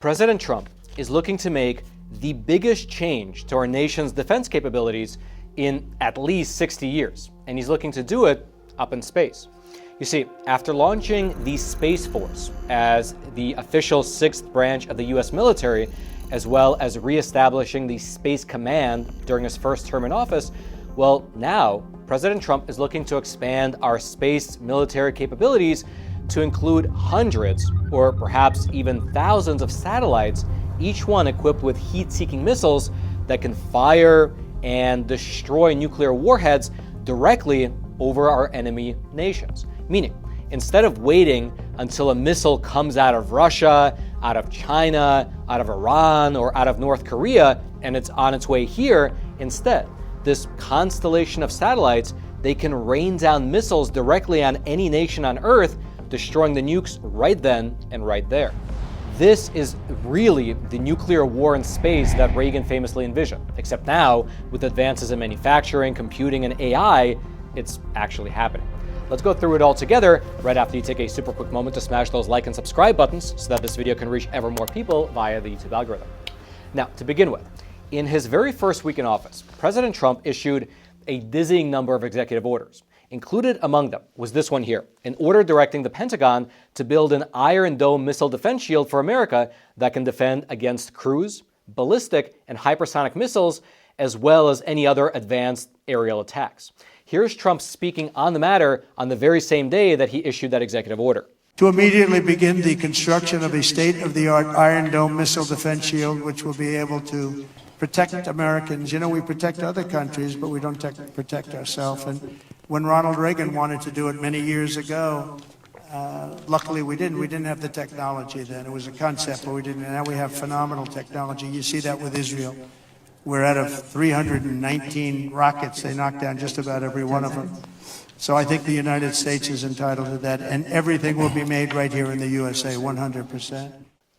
President Trump is looking to make the biggest change to our nation's defense capabilities in at least 60 years, and he's looking to do it up in space. You see, after launching the Space Force as the official sixth branch of the U.S. military, as well as reestablishing the Space Command during his first term in office, well, now President Trump is looking to expand our space military capabilities to include hundreds or perhaps even thousands of satellites, each one equipped with heat-seeking missiles that can fire and destroy nuclear warheads directly over our enemy nations. Meaning, instead of waiting until a missile comes out of Russia, out of China, out of Iran, or out of North Korea, and it's on its way here, instead, this constellation of satellites, they can rain down missiles directly on any nation on Earth, destroying the nukes right then and right there. This is really the nuclear war in space that Reagan famously envisioned, except now, with advances in manufacturing, computing, and AI, it's actually happening. Let's go through it all together right after you take a super quick moment to smash those like and subscribe buttons so that this video can reach ever more people via the YouTube algorithm. Now, to begin with, in his very first week in office, President Trump issued a dizzying number of executive orders. Included among them was this one here, an order directing the Pentagon to build an Iron Dome missile defense shield for America that can defend against cruise, ballistic, and hypersonic missiles, as well as any other advanced aerial attacks. Here's Trump speaking on the matter on the very same day that he issued that executive order. To immediately begin the construction of a state-of-the-art Iron Dome missile defense shield, which will be able to protect Americans. You know, we protect other countries, but we don't protect ourselves. And when Ronald Reagan wanted to do it many years ago, luckily we didn't. We didn't have the technology then. It was a concept, but we didn't. And now we have phenomenal technology. You see that with Israel. We're out of 319 rockets. They knocked down just about every one of them. So I think the United States is entitled to that, and everything will be made right here in the USA, 100%.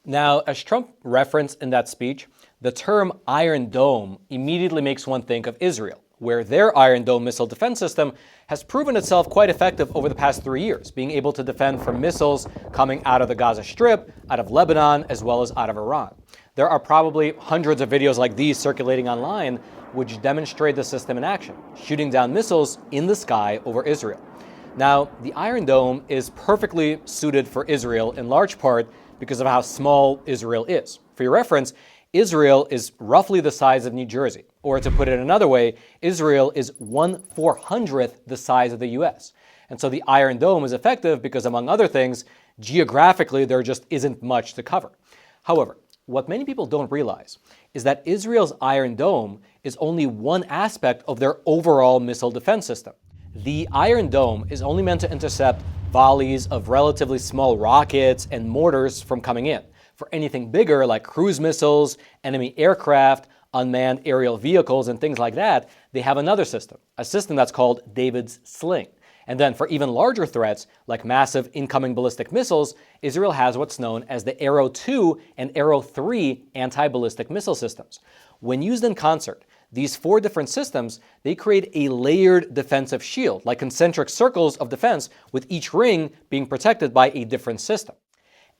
Now, as Trump referenced in that speech, the term Iron Dome immediately makes one think of Israel, where their Iron Dome missile defense system has proven itself quite effective over the past 3 years, being able to defend from missiles coming out of the Gaza Strip, out of Lebanon, as well as out of Iran. There are probably hundreds of videos like these circulating online which demonstrate the system in action, shooting down missiles in the sky over Israel. Now, the Iron Dome is perfectly suited for Israel in large part because of how small Israel is. For your reference, Israel is roughly the size of New Jersey, or to put it another way, Israel is 1/400th the size of the US. And so the Iron Dome is effective because, among other things, geographically there just isn't much to cover. However, what many people don't realize is that Israel's Iron Dome is only one aspect of their overall missile defense system. The Iron Dome is only meant to intercept volleys of relatively small rockets and mortars from coming in. For anything bigger like cruise missiles, enemy aircraft, unmanned aerial vehicles, and things like that, they have another system, a system that's called David's Sling. And then for even larger threats, like massive incoming ballistic missiles, Israel has what's known as the Arrow 2 and Arrow 3 anti-ballistic missile systems. When used in concert, these 4 different systems, they create a layered defensive shield, like concentric circles of defense, with each ring being protected by a different system.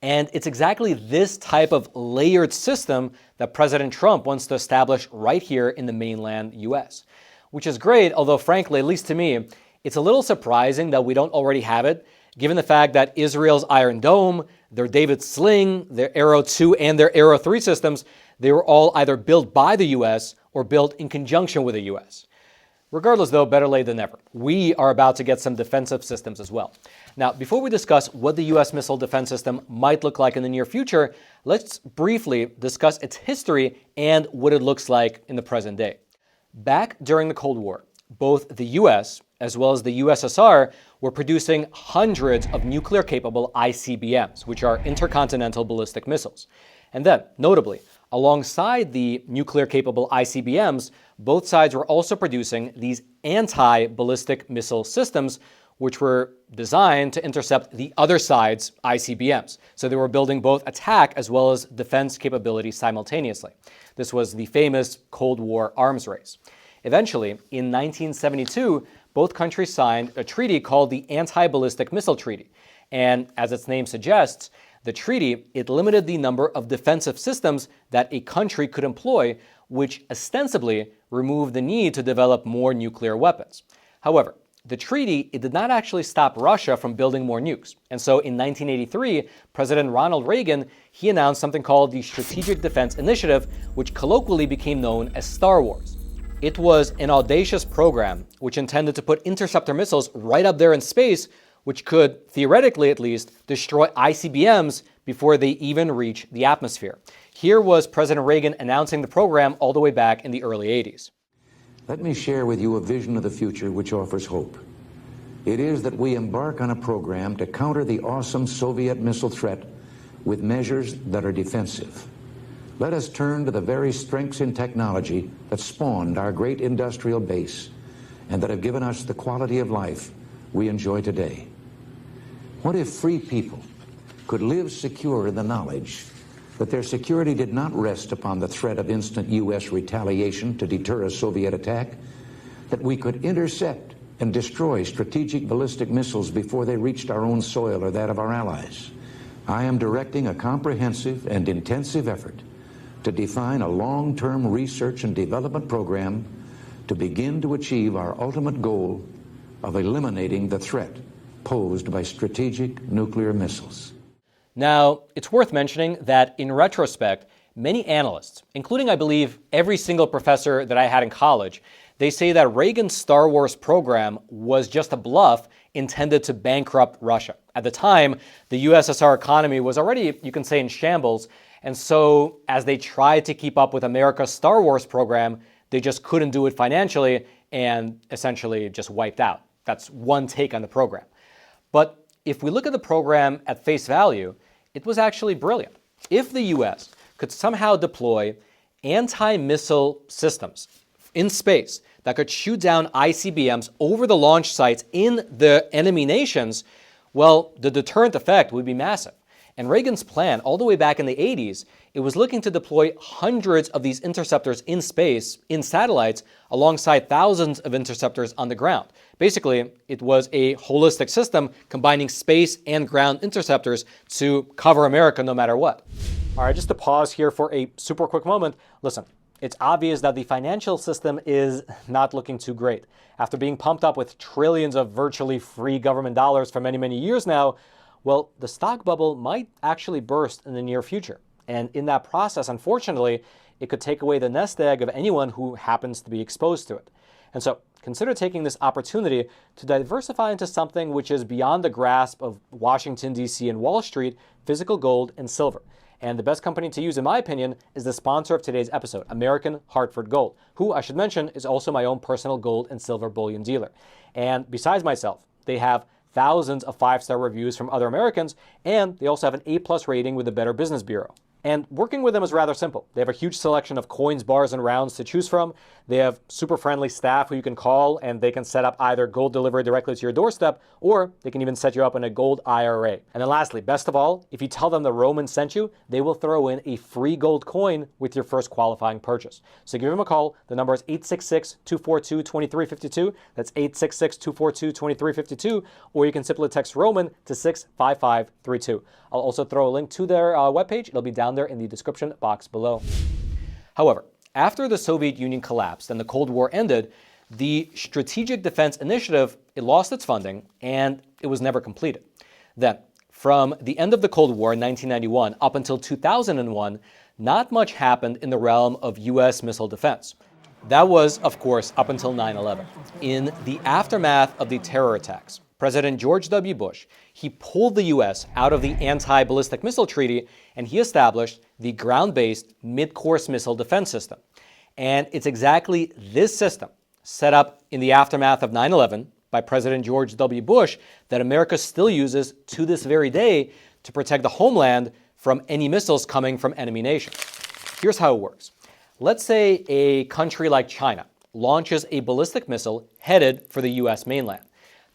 And it's exactly this type of layered system that President Trump wants to establish right here in the mainland US, which is great, although frankly, at least to me, it's a little surprising that we don't already have it, given the fact that Israel's Iron Dome, their David Sling, their Arrow 2, and their Arrow 3 systems, they were all either built by the US or built in conjunction with the US. Regardless, though, better late than never. We are about to get some defensive systems as well. Now, before we discuss what the US missile defense system might look like in the near future, let's briefly discuss its history and what it looks like in the present day. Back during the Cold War, both the US as well as the USSR were producing hundreds of nuclear-capable ICBMs, which are intercontinental ballistic missiles. And then, notably, alongside the nuclear-capable ICBMs, both sides were also producing these anti-ballistic missile systems, which were designed to intercept the other side's ICBMs. So they were building both attack as well as defense capabilities simultaneously. This was the famous Cold War arms race. Eventually, in 1972, both countries signed a treaty called the Anti-Ballistic Missile Treaty. And as its name suggests, The treaty, it limited the number of defensive systems that a country could employ, which ostensibly removed the need to develop more nuclear weapons. However, the treaty, it did not actually stop Russia from building more nukes. And so in 1983, President Ronald Reagan, he announced something called the Strategic Defense Initiative, which colloquially became known as Star Wars. It was an audacious program which intended to put interceptor missiles right up there in space, which could, theoretically at least, destroy ICBMs before they even reach the atmosphere. Here was President Reagan announcing the program all the way back in the early 80s. Let me share with you a vision of the future which offers hope. It is that we embark on a program to counter the awesome Soviet missile threat with measures that are defensive. Let us turn to the very strengths in technology that spawned our great industrial base and that have given us the quality of life we enjoy today. What if free people could live secure in the knowledge that their security did not rest upon the threat of instant U.S. retaliation to deter a Soviet attack, that we could intercept and destroy strategic ballistic missiles before they reached our own soil or that of our allies? I am directing a comprehensive and intensive effort to define a long-term research and development program to begin to achieve our ultimate goal of eliminating the threat posed by strategic nuclear missiles. Now, it's worth mentioning that in retrospect, many analysts, including I believe every single professor that I had in college, they say that Reagan's Star Wars program was just a bluff intended to bankrupt Russia. At the time, the USSR economy was already, you can say, in shambles, and so as they tried to keep up with America's Star Wars program, they just couldn't do it financially and essentially just wiped out. That's one take on the program. But if we look at the program at face value, it was actually brilliant. If the U.S. could somehow deploy anti-missile systems in space that could shoot down ICBMs over the launch sites in the enemy nations, well, the deterrent effect would be massive. And Reagan's plan, all the way back in the 80s, it was looking to deploy hundreds of these interceptors in space, in satellites, alongside thousands of interceptors on the ground. Basically, it was a holistic system combining space and ground interceptors to cover America no matter what. All right, just to pause here for a super quick moment. Listen, it's obvious that the financial system is not looking too great. After being pumped up with trillions of virtually free government dollars for many, many years now, well, the stock bubble might actually burst in the near future. And in that process, unfortunately, it could take away the nest egg of anyone who happens to be exposed to it. And so consider taking this opportunity to diversify into something which is beyond the grasp of Washington, D.C. and Wall Street, physical gold and silver. And the best company to use, in my opinion, is the sponsor of today's episode, American Hartford Gold, who, I should mention, is also my own personal gold and silver bullion dealer. And besides myself, they have thousands of 5-star reviews from other Americans, and they also have an A+ rating with the Better Business Bureau. And working with them is rather simple. They have a huge selection of coins, bars, and rounds to choose from. They have super friendly staff who you can call, and they can set up either gold delivery directly to your doorstep, or they can even set you up in a gold IRA. And then lastly, best of all, if you tell them the Roman sent you, they will throw in a free gold coin with your first qualifying purchase. So give them a call. The number is 866-242-2352. That's 866-242-2352. Or you can simply text Roman to 65532. I'll also throw a link to their webpage. It'll be down there in the description box below. However, after the Soviet Union collapsed and the Cold War ended, the Strategic Defense Initiative, it lost its funding and it was never completed. Then, from the end of the Cold War in 1991 up until 2001, not much happened in the realm of U.S. missile defense. That was, of course, up until 9/11. In the aftermath of the terror attacks, President George W. Bush, he pulled the U.S. out of the Anti-Ballistic Missile Treaty and he established the ground-based mid-course missile defense system. And it's exactly this system, set up in the aftermath of 9/11 by President George W. Bush, that America still uses to this very day to protect the homeland from any missiles coming from enemy nations. Here's how it works. Let's say a country like China launches a ballistic missile headed for the U.S. mainland.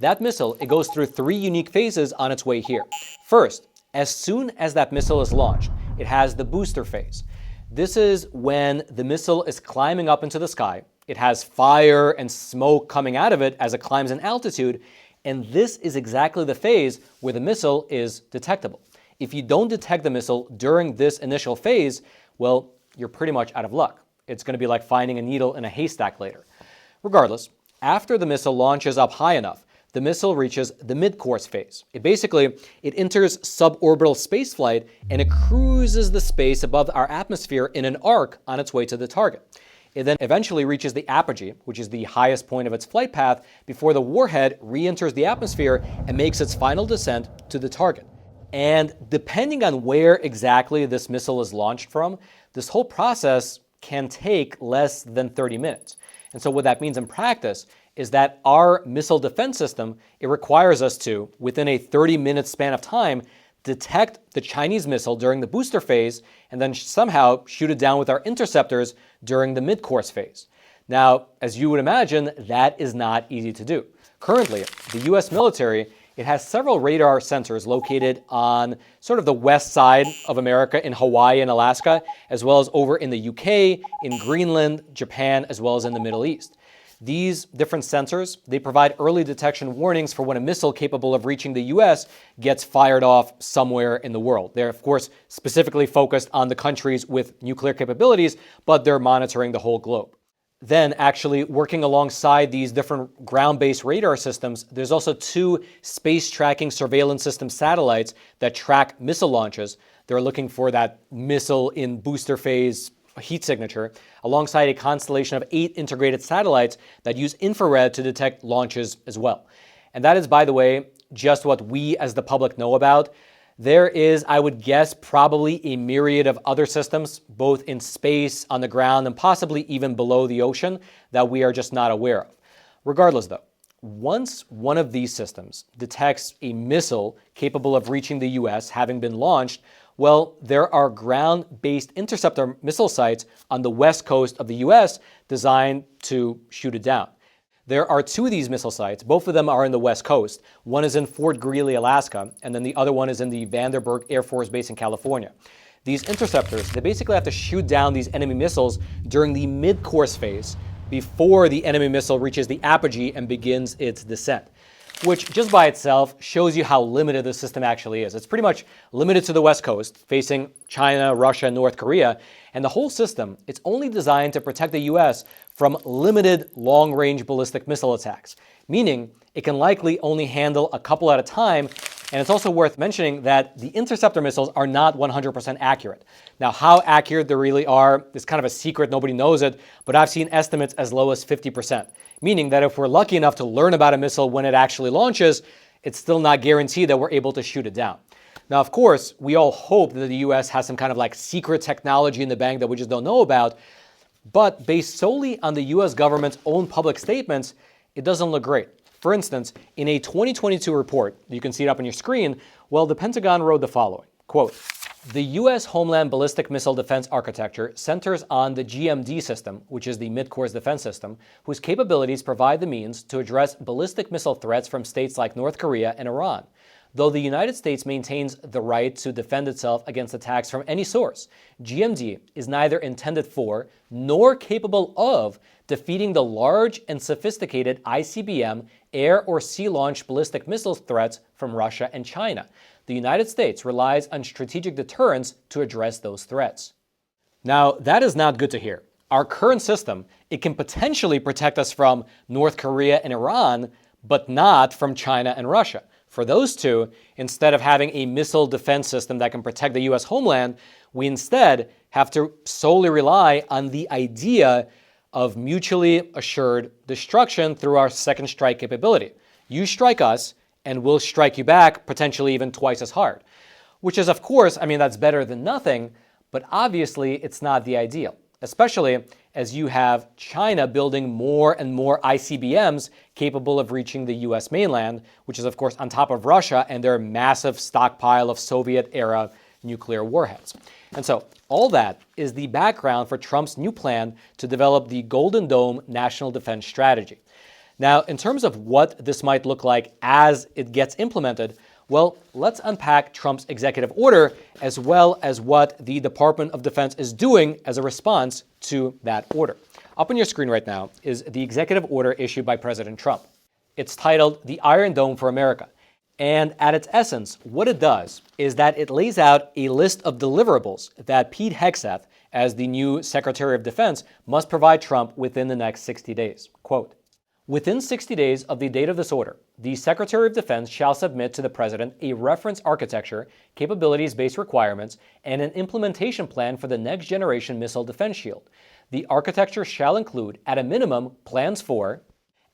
That missile, it goes through 3 unique phases on its way here. First, as soon as that missile is launched, it has the booster phase. This is when the missile is climbing up into the sky. It has fire and smoke coming out of it as it climbs in altitude, and this is exactly the phase where the missile is detectable. if you don't detect the missile during this initial phase, well, you're pretty much out of luck. It's going to be like finding a needle in a haystack later. Regardless, after the missile launches up high enough, the missile reaches the mid-course phase. It enters suborbital spaceflight and it cruises the space above our atmosphere in an arc on its way to the target. It then eventually reaches the apogee, which is the highest point of its flight path, before the warhead re-enters the atmosphere and makes its final descent to the target. And depending on where exactly this missile is launched from, this whole process can take less than 30 minutes. And so what that means in practice is that our missile defense system, it requires us to, within a 30-minute span of time, detect the Chinese missile during the booster phase and then somehow shoot it down with our interceptors during the mid-course phase. Now, as you would imagine, that is not easy to do. Currently, the US military, it has several radar sensors located on sort of the west side of America in Hawaii and Alaska, as well as over in the UK, in Greenland, Japan, as well as in the Middle East. These different sensors, they provide early detection warnings for when a missile capable of reaching the US gets fired off somewhere in the world. They're, of course, specifically focused on the countries with nuclear capabilities, but they're monitoring the whole globe. Then, actually working alongside these different ground-based radar systems, there's also 2 space tracking surveillance system satellites that track missile launches. They're looking for that missile in booster phase heat signature, alongside a constellation of 8 integrated satellites that use infrared to detect launches as well. And that is, by the way, just what we as the public know about. There is, I would guess, probably a myriad of other systems, both in space, on the ground, and possibly even below the ocean, that we are just not aware of. Regardless, though, once one of these systems detects a missile capable of reaching the US, having been launched, well, there are ground-based interceptor missile sites on the west coast of the US designed to shoot it down. There are 2 of these missile sites. Both of them are in the west coast. One is in Fort Greely, Alaska, and then the other one is in the Vandenberg Air Force Base in California. These interceptors, they basically have to shoot down these enemy missiles during the mid-course phase before the enemy missile reaches the apogee and begins its descent, which just by itself shows you how limited the system actually is. It's pretty much limited to the West Coast, facing China, Russia, and North Korea, and the whole system, it's only designed to protect the US from limited long-range ballistic missile attacks, meaning it can likely only handle a couple at a time. And it's also worth mentioning that the interceptor missiles are not 100% accurate. Now, how accurate they really are is kind of a secret, nobody knows it, but I've seen estimates as low as 50%, meaning that if we're lucky enough to learn about a missile when it actually launches, it's still not guaranteed that we're able to shoot it down. Now, of course, we all hope that the US has some kind of like secret technology in the bank that we just don't know about, but based solely on the US government's own public statements, it doesn't look great. For instance, in a 2022 report, you can see it up on your screen, well, the Pentagon wrote the following, quote, "The U.S. Homeland Ballistic Missile Defense Architecture centers on the GMD system, which is the mid-course defense system, whose capabilities provide the means to address ballistic missile threats from states like North Korea and Iran. Though the United States maintains the right to defend itself against attacks from any source, GMD is neither intended for nor capable of defeating the large and sophisticated ICBM air or sea-launched ballistic missile threats from Russia and China. The United States relies on strategic deterrence to address those threats." Now, that is not good to hear. Our current system, it can potentially protect us from North Korea and Iran, but not from China and Russia. For those two, instead of having a missile defense system that can protect the U.S. homeland, we instead have to solely rely on the idea of mutually assured destruction through our second strike capability. You strike us, and we'll strike you back, potentially even twice as hard. Which is, of course, that's better than nothing, but obviously it's not the ideal, especially as you have China building more and more ICBMs capable of reaching the US mainland, which is, of course, on top of Russia and their massive stockpile of Soviet-era nuclear warheads. And so all that is the background for Trump's new plan to develop the Golden Dome National Defense Strategy. Now, in terms of what this might look like as it gets implemented, well, let's unpack Trump's executive order as well as what the Department of Defense is doing as a response to that order. Up on your screen right now is the executive order issued by President Trump. It's titled the Iron Dome for America, And at its essence, what it does is that it lays out a list of deliverables that Pete Hegseth, as the new Secretary of Defense, must provide Trump within the next 60 days. Quote, "Within 60 days of the date of this order, the Secretary of Defense shall submit to the President a reference architecture, capabilities-based requirements, and an implementation plan for the next generation missile defense shield. The architecture shall include, at a minimum, plans for,"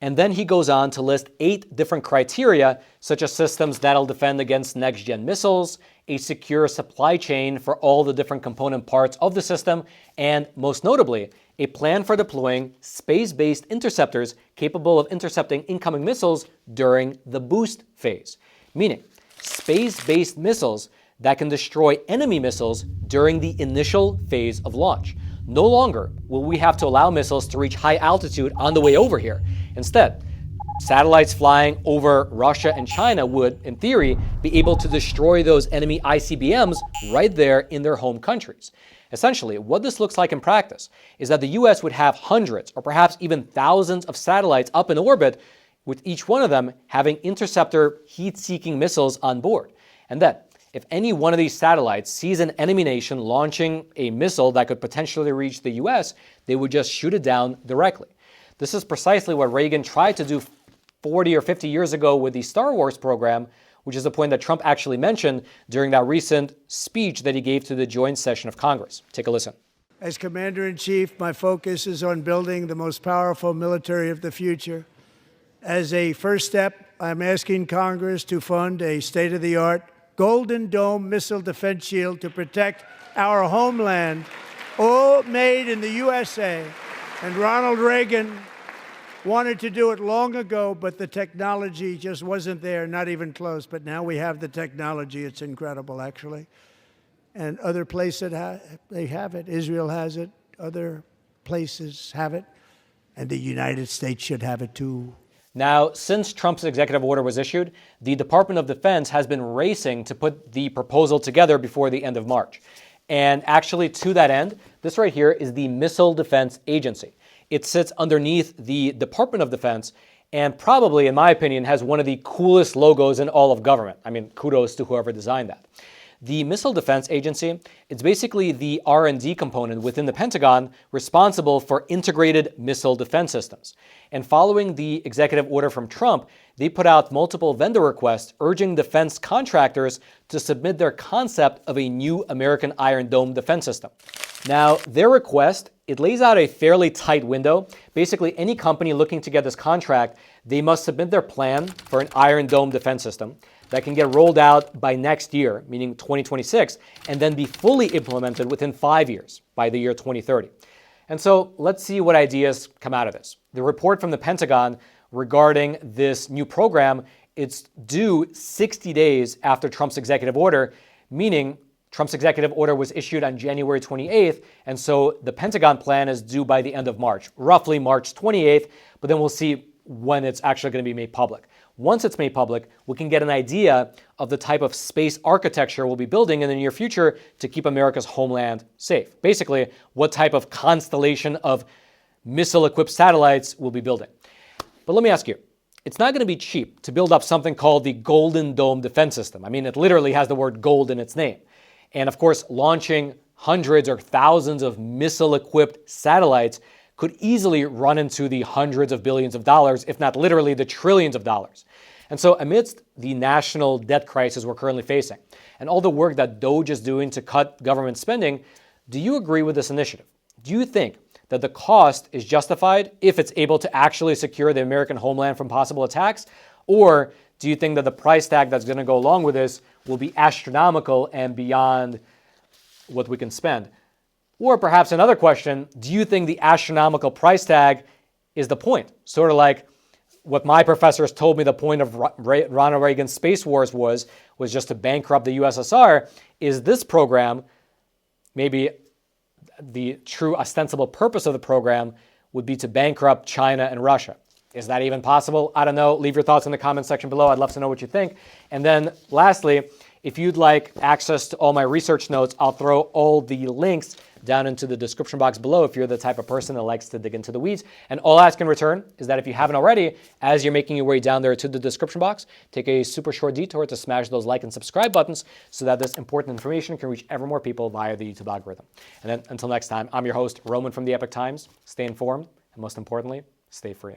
and then he goes on to list 8 different criteria, such as systems that'll defend against next-gen missiles, a secure supply chain for all the different component parts of the system, and most notably, a plan for deploying space-based interceptors capable of intercepting incoming missiles during the boost phase, meaning space-based missiles that can destroy enemy missiles during the initial phase of launch. No longer will we have to allow missiles to reach high altitude on the way over here. Instead, satellites flying over Russia and China would, in theory, be able to destroy those enemy ICBMs right there in their home countries. Essentially, what this looks like in practice is that the U.S. would have hundreds or perhaps even thousands of satellites up in orbit, with each one of them having interceptor heat-seeking missiles on board. And then, if any one of these satellites sees an enemy nation launching a missile that could potentially reach the U.S., they would just shoot it down directly. This is precisely what Reagan tried to do 40 or 50 years ago with the Star Wars program, which is a point that Trump actually mentioned during that recent speech that he gave to the joint session of Congress. Take a listen. As Commander-in-Chief, my focus is on building the most powerful military of the future. As a first step, I'm asking Congress to fund a state-of-the-art Golden Dome missile defense shield to protect our homeland, all made in the USA. And Ronald Reagan wanted to do it long ago, but the technology just wasn't there, not even close. But now we have the technology. It's incredible, actually. And other places, they have it. Israel has it. Other places have it. And the United States should have it, too. Now, since Trump's executive order was issued, the Department of Defense has been racing to put the proposal together before the end of March. And actually, to that end, this right here is the Missile Defense Agency. It sits underneath the Department of Defense and probably, in my opinion, has one of the coolest logos in all of government. I mean, kudos to whoever designed that. The Missile Defense Agency, it's basically the R&D component within the Pentagon responsible for integrated missile defense systems. And following the executive order from Trump, they put out multiple vendor requests urging defense contractors to submit their concept of a new American Iron Dome defense system. Now, their request, it lays out a fairly tight window. Basically, any company looking to get this contract, they must submit their plan for an Iron Dome defense system that can get rolled out by next year, meaning 2026, and then be fully implemented within 5 years, by the year 2030. And so let's see what ideas come out of this. The report from the Pentagon regarding this new program, it's due 60 days after Trump's executive order, meaning Trump's executive order was issued on January 28th, and so the Pentagon plan is due by the end of March, roughly March 28th, but then we'll see when it's actually going to be made public. Once it's made public, we can get an idea of the type of space architecture we'll be building in the near future to keep America's homeland safe. Basically, what type of constellation of missile-equipped satellites we'll be building. But let me ask you, it's not going to be cheap to build up something called the Golden Dome defense system. I mean, it literally has the word gold in its name. And of course, launching hundreds or thousands of missile-equipped satellites could easily run into the hundreds of billions of dollars, if not literally the trillions of dollars. And so amidst the national debt crisis we're currently facing, and all the work that DOGE is doing to cut government spending, do you agree with this initiative? Do you think that the cost is justified if it's able to actually secure the American homeland from possible attacks? Or do you think that the price tag that's going to go along with this will be astronomical and beyond what we can spend? Or perhaps another question, do you think the astronomical price tag is the point? Sort of like what my professors told me the point of Ronald Reagan's Space Wars was just to bankrupt the USSR. Is this program, maybe the true ostensible purpose of the program would be to bankrupt China and Russia? Is that even possible? I don't know. Leave your thoughts in the comment section below. I'd love to know what you think. And then lastly, If you'd like access to all my research notes, I'll throw all the links down into the description box below if you're the type of person that likes to dig into the weeds. And all I ask in return is that if you haven't already, as you're making your way down there to the description box, take a super short detour to smash those like and subscribe buttons so that this important information can reach ever more people via the YouTube algorithm. And then until next time, I'm your host, Roman from the Epoch Times. Stay informed, and most importantly, stay free.